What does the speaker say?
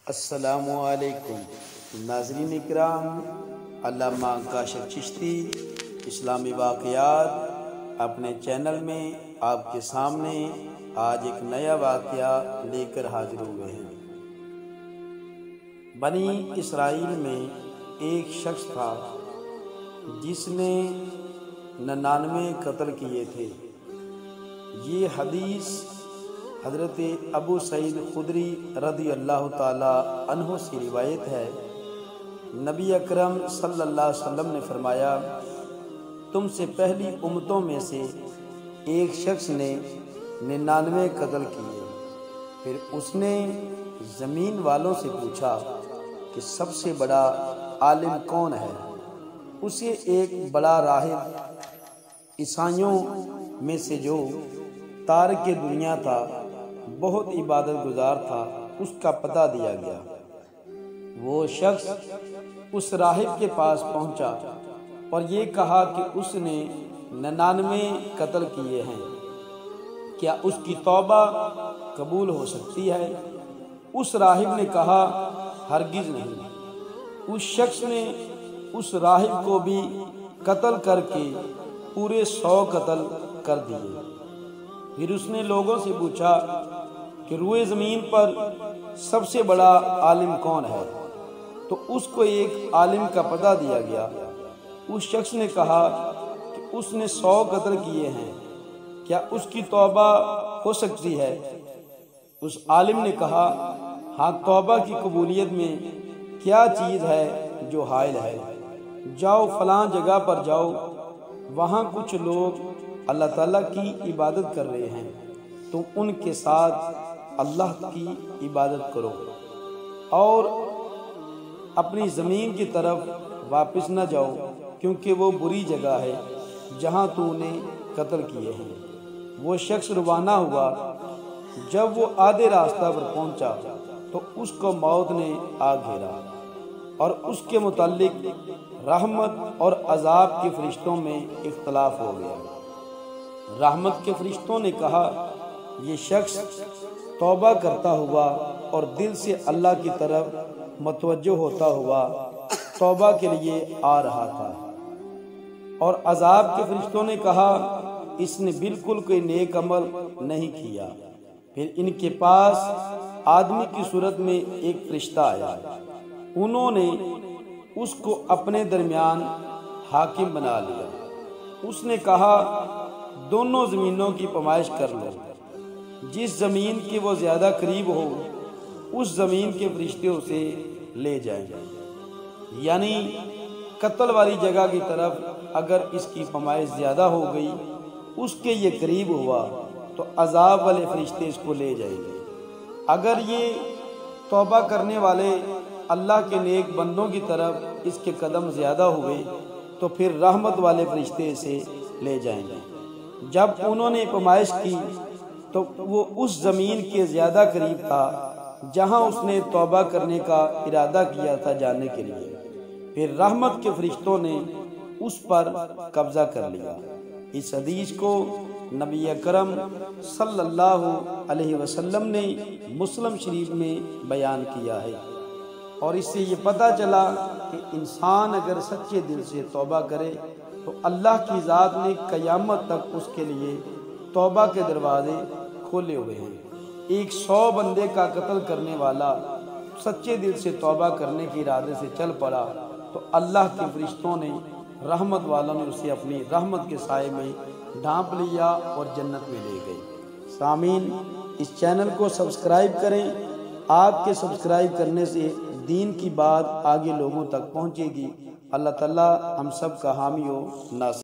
السلام علیکم ناظرین اکرام، علامہ کاشف چشتی اسلامی واقعات اپنے چینل میں آپ کے سامنے آج ایک نیا واقعہ لے کر حاضر ہوئے ہیں۔ بنی اسرائیل میں ایک شخص تھا جس نے 99 قتل کیے تھے۔ یہ حدیث حضرت ابو سعید خدری رضی اللہ تعالی عنہ سے روایت ہے۔ نبی اکرم صلی اللہ علیہ وسلم نے فرمایا، تم سے پہلی امتوں میں سے ایک شخص نے 99 قتل کیے۔ پھر اس نے زمین والوں سے پوچھا کہ سب سے بڑا عالم کون ہے؟ اسے ایک بڑا راہب عیسائیوں میں سے جو تارک دنیا تھا، بہت عبادت گزار تھا، اس کا پتہ دیا گیا۔ وہ شخص اس راہب کے پاس پہنچا اور یہ کہا کہ اس نے 99 قتل کیے ہیں، کیا اس کی توبہ قبول ہو سکتی ہے؟ اس راہب نے کہا، ہرگز نہیں۔ اس شخص نے اس راہب کو بھی قتل کر کے پورے 100 قتل کر دیے۔ پھر اس نے لوگوں سے پوچھا کہ روئے زمین پر سب سے بڑا عالم کون ہے؟ تو اس کو ایک عالم کا پتہ دیا گیا۔ اس شخص نے کہا کہ اس نے 100 قتل کیے ہیں، کیا اس کی توبہ ہو سکتی ہے؟ اس عالم نے کہا، ہاں، توبہ کی قبولیت میں کیا چیز ہے جو حائل ہے؟ جاؤ فلاں جگہ پر جاؤ، وہاں کچھ لوگ اللہ تعالیٰ کی عبادت کر رہے ہیں، تم ان کے ساتھ اللہ کی عبادت کرو اور اپنی زمین کی طرف واپس نہ جاؤ، کیونکہ وہ بری جگہ ہے جہاں تو نے قتل کیے ہیں۔ وہ شخص روانہ ہوا۔ جب وہ آدھے راستہ پر پہنچا تو اس کو موت نے آ گھیرا اور اس کے متعلق رحمت اور عذاب کے فرشتوں میں اختلاف ہو گیا۔ رحمت کے فرشتوں نے کہا، یہ شخص توبہ کرتا ہوا اور دل سے اللہ کی طرف متوجہ ہوتا ہوا توبہ کے لیے آ رہا تھا۔ اور عذاب کے فرشتوں نے کہا، اس نے بالکل کوئی نیک عمل نہیں کیا۔ پھر ان کے پاس آدمی کی صورت میں ایک فرشتہ آیا۔ انہوں نے اس کو اپنے درمیان حاکم بنا لیا۔ اس نے کہا، دونوں زمینوں کی پیمائش کر لو، جس زمین کے وہ زیادہ قریب ہو اس زمین کے فرشتے اسے لے جائیں۔ یعنی قتل والی جگہ کی طرف اگر اس کی پیمائش زیادہ ہو گئی، اس کے یہ قریب ہوا تو عذاب والے فرشتے اس کو لے جائیں گے۔ اگر یہ توبہ کرنے والے اللہ کے نیک بندوں کی طرف اس کے قدم زیادہ ہوئے تو پھر رحمت والے فرشتے اسے لے جائیں گے۔ جب انہوں نے پیمائش کی تو وہ اس زمین کے زیادہ قریب تھا جہاں اس نے توبہ کرنے کا ارادہ کیا تھا جانے کے لیے۔ پھر رحمت کے فرشتوں نے اس پر قبضہ کر لیا۔ اس حدیث کو نبی اکرم صلی اللہ علیہ وسلم نے مسلم شریف میں بیان کیا ہے، اور اس سے یہ پتہ چلا کہ انسان اگر سچے دل سے توبہ کرے تو اللہ کی ذات نے قیامت تک اس کے لیے توبہ کے دروازے کھولے ہوئے ہیں۔ ایک 100 بندے کا قتل کرنے والا سچے دل سے توبہ کرنے کے ارادے سے چل پڑا تو اللہ کے فرشتوں نے، رحمت والوں نے اسے اپنی رحمت کے سائے میں ڈھانپ لیا اور جنت میں لے گئے۔ سامعین، اس چینل کو سبسکرائب کریں۔ آپ کے سبسکرائب کرنے سے دین کی بات آگے لوگوں تک پہنچے گی۔ اللہ تعالی ہم سب کا حامی و ناصر۔